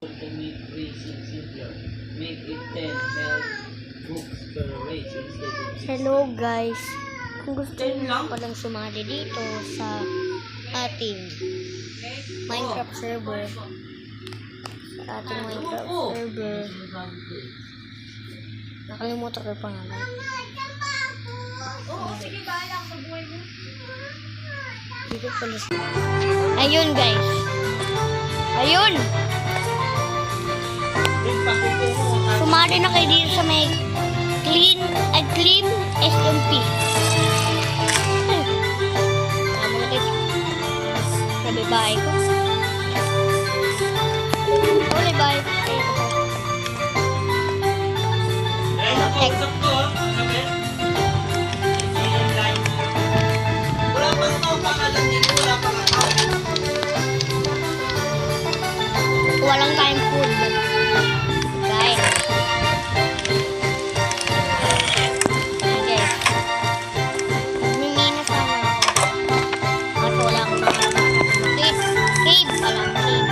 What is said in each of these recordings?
To make racing simpler. Make it 10 health books per race instead of 6. Hello guys, kung gusto niyo palang sumali dito sa ating Minecraft server, nakalimutan ko yung pangalan. Dito pala. Ayun guys, ayun, sumali na kayo dito sa may clean SMP. Tama na kayo sa babae ko. Ole bye. Walang time food. Guys. Okay. Minina sana ako. Kaso wala akong makakita. Cave pala. Cave.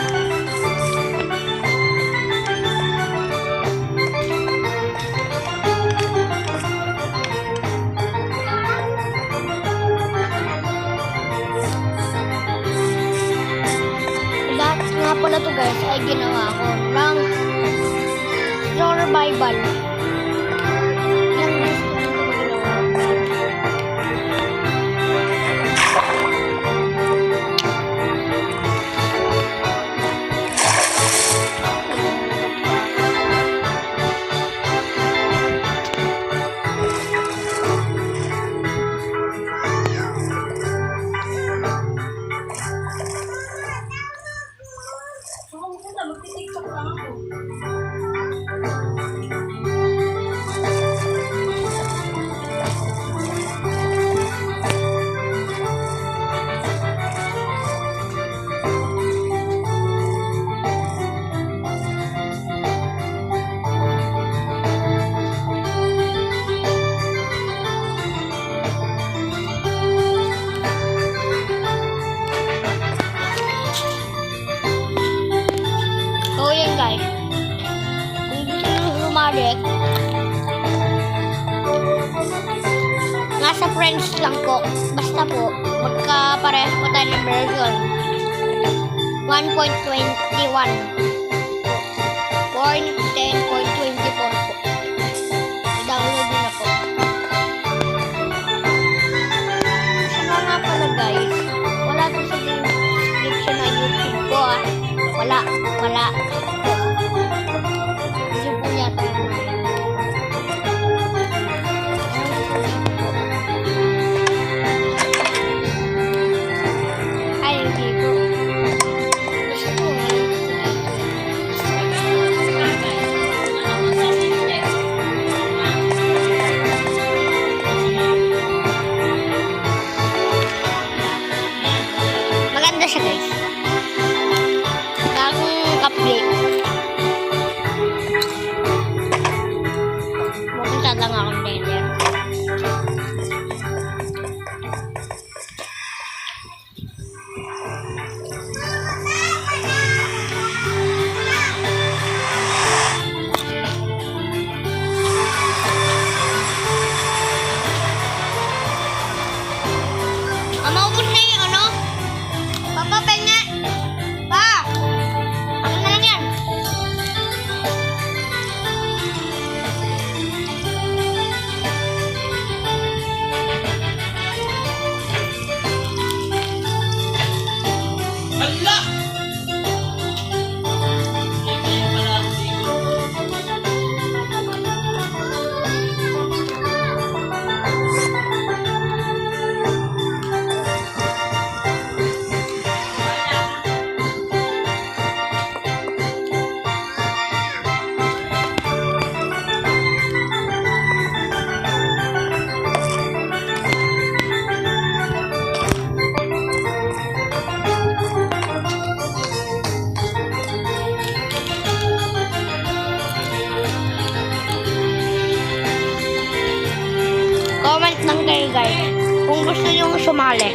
Lahat nga pala to guys ay ginawa ko ng survival. Yung gusto ko ginawa. So yan guys, kung gusto nyo sumali, nasa friends lang po, basta po magkaparehas po tayo ng version 1.21 10.24 po. I-download nyo na po. Saka nga pala guys, wala to sa description ng YouTube ko ah. Wala. Hindi po yata. Ay, hindi po. Gusto ko maganda siya guys. Update. Pupunta lang akong danger. Maubos na yung ano? Papa, penga! Pa! Ano na lang yan? Hala! Comment lang kayo guys kung gusto nyo sumali.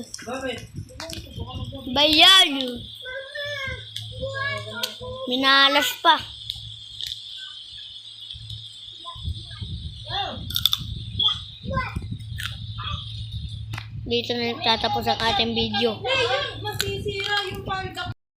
Bakit? Bayad. Minalas pa. Dito na nagtatapos ang ating video. Masisira yung palda